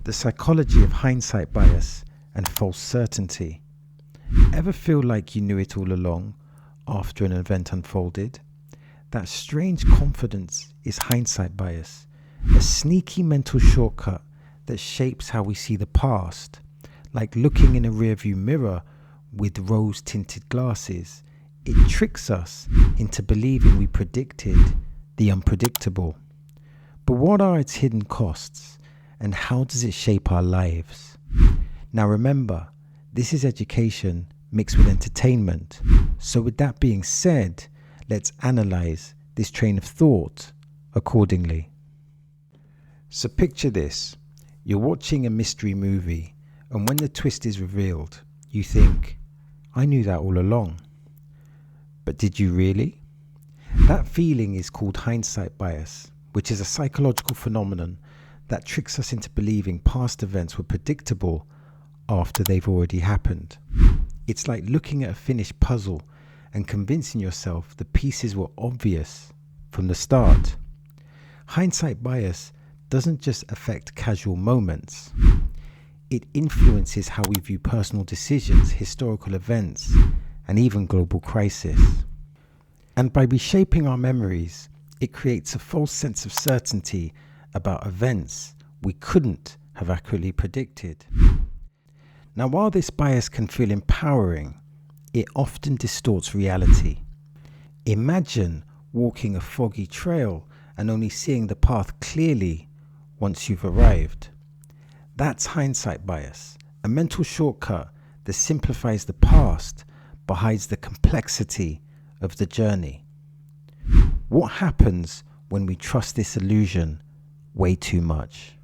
The psychology of hindsight bias and false certainty. Ever feel like you knew it all along after an event unfolded? That strange confidence is hindsight bias, a sneaky mental shortcut that shapes how we see the past, like looking in a rearview mirror with rose-tinted glasses. It tricks us into believing we predicted the unpredictable. But what are its hidden costs, and how does it shape our lives? Now remember, this is education mixed with entertainment. So with that being said, let's analyze this train of thought accordingly. So picture this. You're watching a mystery movie, and when the twist is revealed, you think, I knew that all along. But did you really? That feeling is called hindsight bias, which is a psychological phenomenon that tricks us into believing past events were predictable after they've already happened. It's like looking at a finished puzzle and convincing yourself the pieces were obvious from the start. Hindsight bias doesn't just affect casual moments. It influences how we view personal decisions, historical events, and even global crisis. And by reshaping our memories, it creates a false sense of certainty about events we couldn't have accurately predicted. Now, while this bias can feel empowering, it often distorts reality. Imagine walking a foggy trail and only seeing the path clearly once you've arrived. That's hindsight bias, a mental shortcut that simplifies the past but hides the complexity of the journey. What happens when we trust this illusion way too much?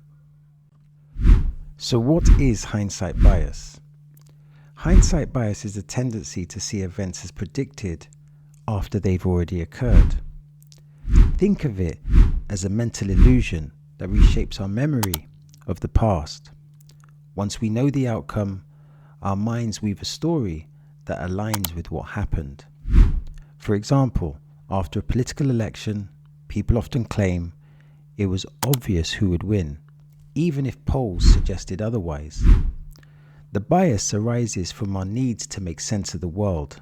So what is hindsight bias? Hindsight bias is a tendency to see events as predicted after they've already occurred. Think of it as a mental illusion that reshapes our memory of the past. Once we know the outcome, our minds weave a story that aligns with what happened. For example, after a political election, people often claim it was obvious who would win, even if polls suggested otherwise. The bias arises from our needs to make sense of the world.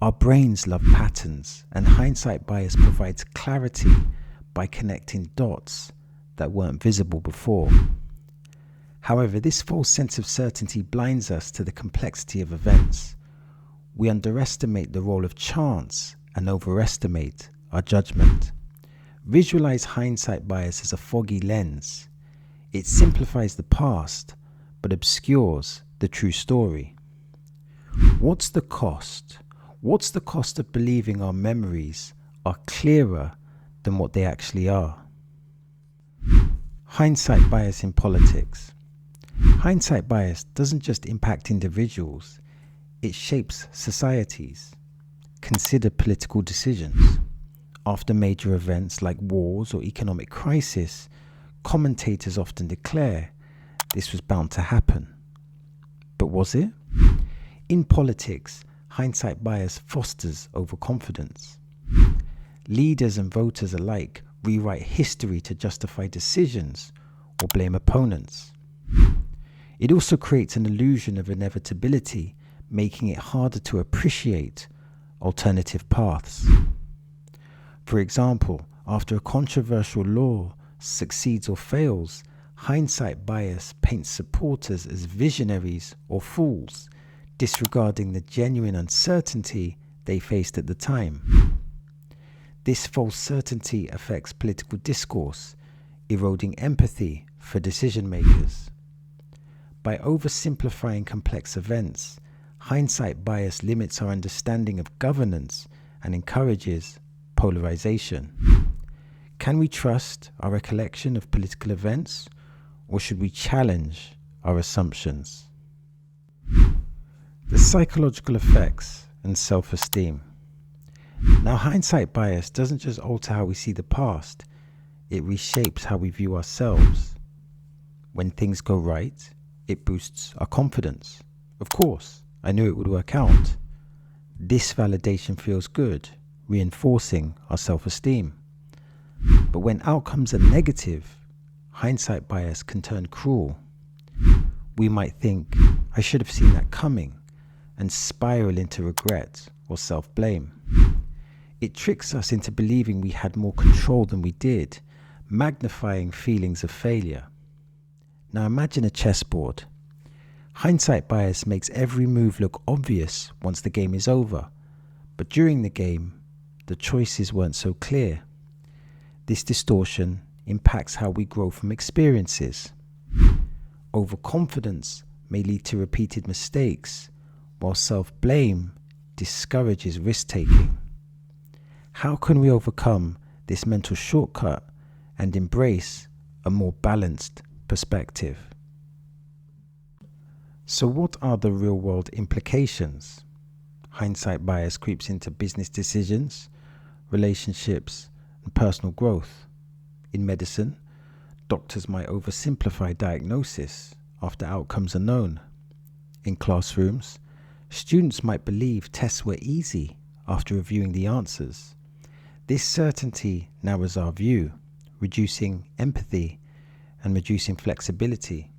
Our brains love patterns, and hindsight bias provides clarity by connecting dots that weren't visible before. However, this false sense of certainty blinds us to the complexity of events. We underestimate the role of chance and overestimate our judgment. Visualize hindsight bias as a foggy lens. It simplifies the past, but obscures the true story. What's the cost? What's the cost of believing our memories are clearer than what they actually are? Hindsight bias in politics. Hindsight bias doesn't just impact individuals, it shapes societies. Consider political decisions. After major events like wars or economic crisis, commentators often declare this was bound to happen. But was it? In politics, hindsight bias fosters overconfidence. Leaders and voters alike rewrite history to justify decisions or blame opponents. It also creates an illusion of inevitability, making it harder to appreciate alternative paths. For example, after a controversial law succeeds or fails, hindsight bias paints supporters as visionaries or fools, disregarding the genuine uncertainty they faced at the time. This false certainty affects political discourse, eroding empathy for decision makers. By oversimplifying complex events, hindsight bias limits our understanding of governance and encourages polarization. Can we trust our recollection of political events, or should we challenge our assumptions? The psychological effects and self-esteem. Now, hindsight bias doesn't just alter how we see the past, it reshapes how we view ourselves. When things go right, it boosts our confidence. Of course, I knew it would work out. This validation feels good, reinforcing our self-esteem. But when outcomes are negative, hindsight bias can turn cruel. We might think, I should have seen that coming, and spiral into regret or self-blame. It tricks us into believing we had more control than we did, magnifying feelings of failure. Now imagine a chessboard. Hindsight bias makes every move look obvious once the game is over, but during the game, the choices weren't so clear. This distortion impacts how we grow from experiences. Overconfidence may lead to repeated mistakes, while self-blame discourages risk-taking. How can we overcome this mental shortcut and embrace a more balanced perspective? So what are the real-world implications? Hindsight bias creeps into business decisions, relationships, and personal growth. In medicine, doctors might oversimplify diagnosis after outcomes are known. In classrooms, students might believe tests were easy after reviewing the answers. This certainty narrows our view, reducing empathy and reducing flexibility.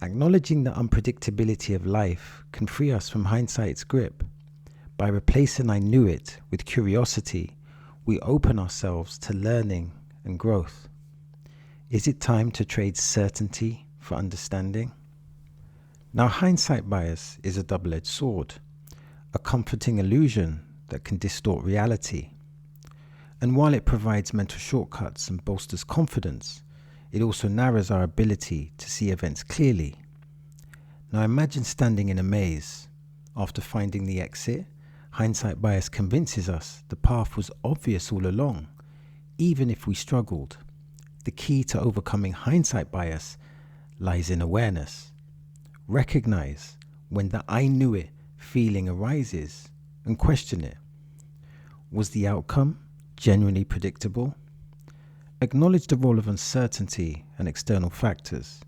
Acknowledging the unpredictability of life can free us from hindsight's grip. By replacing I knew it with curiosity, we open ourselves to learning and growth. Is it time to trade certainty for understanding? Now, hindsight bias is a double-edged sword, a comforting illusion that can distort reality. And while it provides mental shortcuts and bolsters confidence, it also narrows our ability to see events clearly. Now imagine standing in a maze. After finding the exit, hindsight bias convinces us the path was obvious all along, even if we struggled. The key to overcoming hindsight bias lies in awareness. Recognize when the I knew it feeling arises and question it. Was the outcome genuinely predictable? Acknowledge the role of uncertainty and external factors.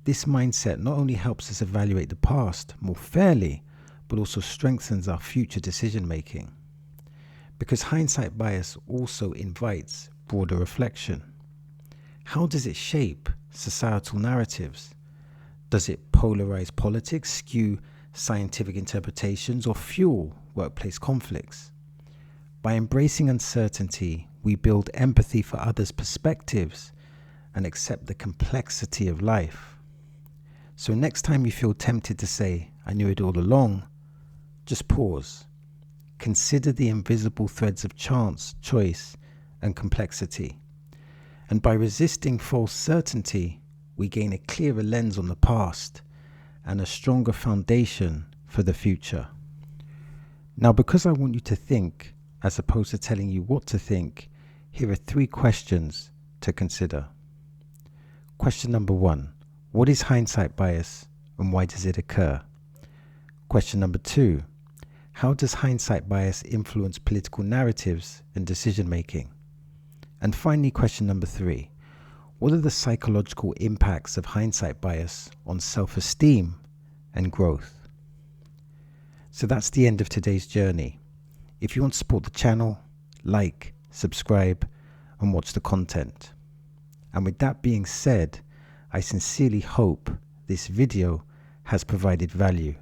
This mindset not only helps us evaluate the past more fairly, but also strengthens our future decision making. Because hindsight bias also invites broader reflection. How does it shape societal narratives? Does it polarize politics, skew scientific interpretations, or fuel workplace conflicts? By embracing uncertainty, we build empathy for others' perspectives and accept the complexity of life. So next time you feel tempted to say, I knew it all along, just pause. Consider the invisible threads of chance, choice, and complexity. And by resisting false certainty, we gain a clearer lens on the past and a stronger foundation for the future. Now, because I want you to think, as opposed to telling you what to think, here are 3 questions to consider. Question number 1, what is hindsight bias and why does it occur? Question number 2, how does hindsight bias influence political narratives and decision making? And finally, question number 3, what are the psychological impacts of hindsight bias on self-esteem and growth? So that's the end of today's journey. If you want to support the channel, like, subscribe, and watch the content. And with that being said, I sincerely hope this video has provided value.